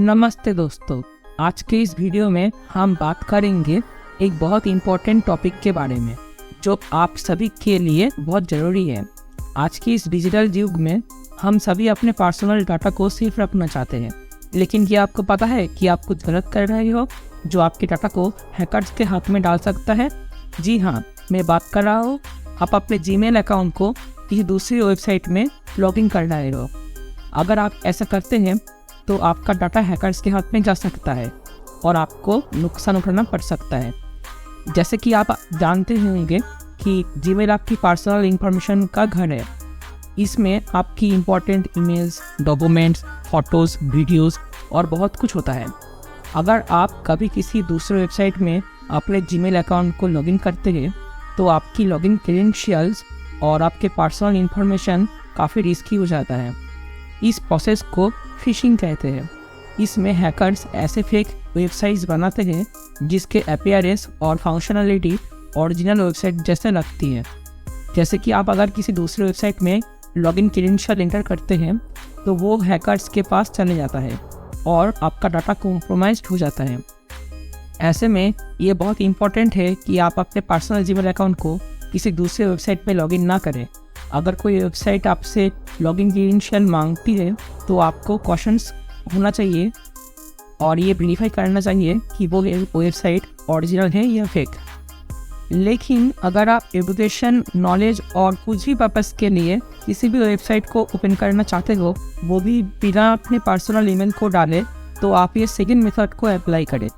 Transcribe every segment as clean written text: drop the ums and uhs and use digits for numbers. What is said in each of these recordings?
नमस्ते दोस्तों, आज के इस वीडियो में हम बात करेंगे एक बहुत इम्पोर्टेंट टॉपिक के बारे में जो आप सभी के लिए बहुत ज़रूरी है। आज की इस डिजिटल युग में हम सभी अपने पर्सनल डाटा को सेफ रखना चाहते हैं, लेकिन क्या आपको पता है कि आप कुछ गलत कर रहे हो जो आपके डाटा को हैकर्स के हाथ में डाल सकता है। जी हाँ, मैं बात कर रहा हूँ आप अपने जीमेल अकाउंट को किसी दूसरी वेबसाइट में लॉगिन कर रहे हो। अगर आप ऐसा करते हैं तो आपका डाटा हैकर्स के हाथ में जा सकता है और आपको नुकसान उठाना पड़ सकता है। जैसे कि आप जानते होंगे कि जीमेल आपकी पर्सनल इंफॉर्मेशन का घर है। इसमें आपकी important emails, documents, photos, videos और बहुत कुछ होता है। अगर आप कभी किसी दूसरे वेबसाइट में अपने जीमेल अकाउंट को लॉगिन करते हैं तो आपकी लॉगिन क्रेडेंशियल्स और आपके पर्सनल इंफॉर्मेशन काफ़ी रिस्की हो जाता है। इस प्रोसेस को फिशिंग कहते हैं। इसमें हैकर्स ऐसे फेक वेबसाइट्स बनाते हैं जिसके अपीयरेंस और फंक्शनलिटी ओरिजिनल वेबसाइट जैसे लगती है। जैसे कि आप अगर किसी दूसरे वेबसाइट में लॉगिन क्रेडेंशियल एंटर करते हैं तो वो हैकर्स के पास चले जाता है और आपका डाटा कॉम्प्रोमाइज्ड हो जाता है। ऐसे में ये बहुत इंपॉर्टेंट है कि आप अपने पर्सनल जीमेल अकाउंट को किसी दूसरे वेबसाइट में लॉगिन ना करें। अगर कोई वेबसाइट आपसे लॉगिन क्रेडेंशियल मांगती है तो आपको कॉशंस होना चाहिए और ये वेरीफाई करना चाहिए कि वो वेबसाइट ओरिजिनल है या फेक। लेकिन अगर आप एजुकेशन, नॉलेज और कुछ भी पर्पस के लिए किसी भी वेबसाइट को ओपन करना चाहते हो, वो भी बिना अपने पर्सनल ईमेल को डाले, तो आप ये सेकंड मेथड को अप्लाई करें।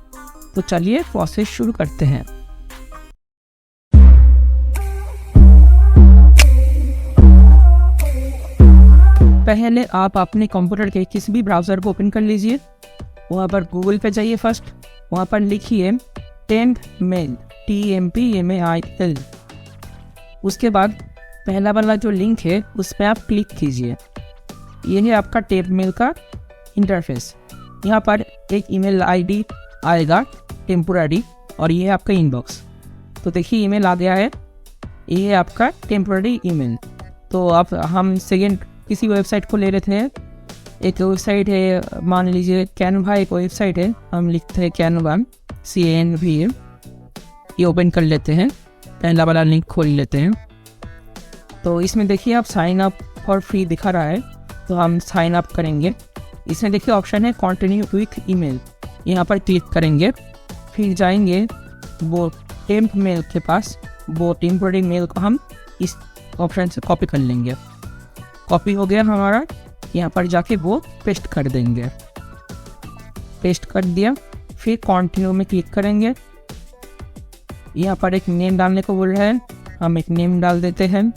तो चलिए प्रोसेस शुरू करते हैं। पहले आप अपने कंप्यूटर के किसी भी ब्राउज़र को ओपन कर लीजिए। वहाँ पर गूगल पे जाइए। फर्स्ट वहाँ पर लिखिए TempMail, TempMail। उसके बाद पहला वाला जो लिंक है उस पर आप क्लिक कीजिए। ये है आपका TempMail का इंटरफेस। यहाँ पर एक ईमेल आईडी आएगा टेम्पोररी और ये है आपका इनबॉक्स। तो देखिए ईमेल आ गया है, ये है आपका टेम्पोररी ईमेल। तो अब हम सेकेंड किसी वेबसाइट को ले लेते हैं। एक वेबसाइट है, मान लीजिए कैनवा एक वेबसाइट है, हम लिखते हैं कैनवा, CANVA। ये ओपन कर लेते हैं, पहला वाला लिंक खोल लेते हैं। तो इसमें देखिए आप साइन अप फॉर फ्री दिखा रहा है, तो हम साइन अप करेंगे। इसमें देखिए ऑप्शन है कंटिन्यू विथ ईमेल, यहाँ पर क्लिक करेंगे। फिर जाएंगे वो TempMail के पास, वो टेम्पोररी मेल को हम इस ऑप्शन से कॉपी कर लेंगे। कॉपी हो गया हमारा, यहाँ पर जाके वो पेस्ट कर देंगे। पेस्ट कर दिया, फिर कंटिन्यू में क्लिक करेंगे। यहाँ पर एक नेम डालने को बोल रहा है, हम एक नेम डाल देते हैं,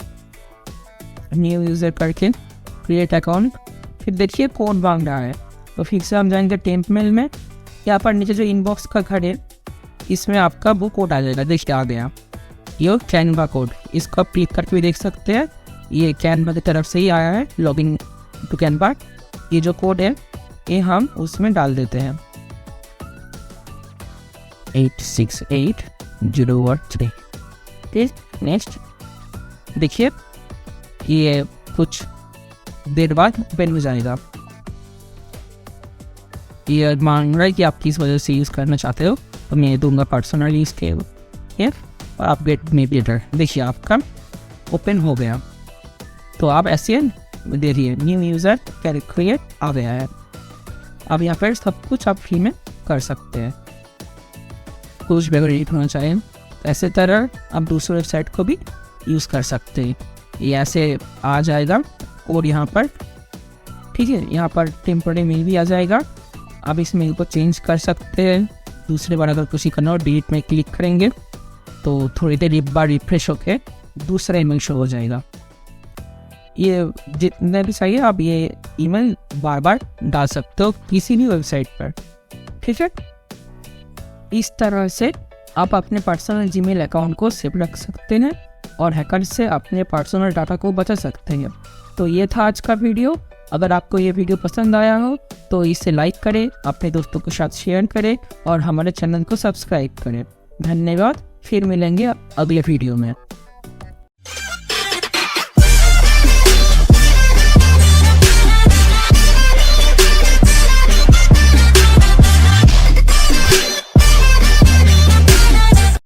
न्यू यूज़र करके क्रिएट अकाउंट। फिर देखिए कोड मांग रहा है, तो फिर से हम जाएंगे TempMail में। यहाँ पर नीचे जो इनबॉक्स का घर है इसमें आपका वो कोड आ जाएगा। देखिए आ गया ये कैनवा कोड। इसको आप क्लिक करके भी देख सकते हैं, ये कैनवा की तरफ से ही आया है, लॉगिन टू कैनवा। ये जो कोड है ये हम उसमें डाल देते हैं, 868013। ठीक, नेक्स्ट। देखिए ये कुछ देर बाद ओपन हो जाएगा। ये मांग रहा है कि आप किस वजह से यूज़ करना चाहते हो, तो मैं दूंगा पर्सनली इसके और आप गेट मे लेटर। देखिए आपका ओपन हो गया। तो आप ऐसे दे रही है, new user can create a गया है। अब यहाँ पर सब कुछ आप फ्री में कर सकते हैं। कुछ भी अगर एडिट होना चाहें तो ऐसे तरह आप दूसरे वेबसाइट को भी यूज़ कर सकते हैं। ये ऐसे आ जाएगा और यहाँ पर ठीक है, यहाँ पर टेम्पोररी मेल भी आ जाएगा। आप इस मेल को चेंज कर सकते हैं। दूसरे बार अगर कुछ करना हो, डिलीट में क्लिक करेंगे तो थोड़ी देर एक बार रिफ्रेश होकर दूसरा ईमेल शो हो जाएगा। ये जितने भी चाहिए आप ये ईमेल बार बार डाल सकते हो किसी भी वेबसाइट पर। ठीक है, इस तरह से आप अपने पर्सनल जीमेल अकाउंट को सेव रख सकते हैं और हैकर से अपने पर्सनल डाटा को बचा सकते हैं। तो ये था आज का वीडियो। अगर आपको ये वीडियो पसंद आया हो तो इसे लाइक करें, अपने दोस्तों के साथ शेयर करें और हमारे चैनल को सब्सक्राइब करें। धन्यवाद, फिर मिलेंगे अगले वीडियो में।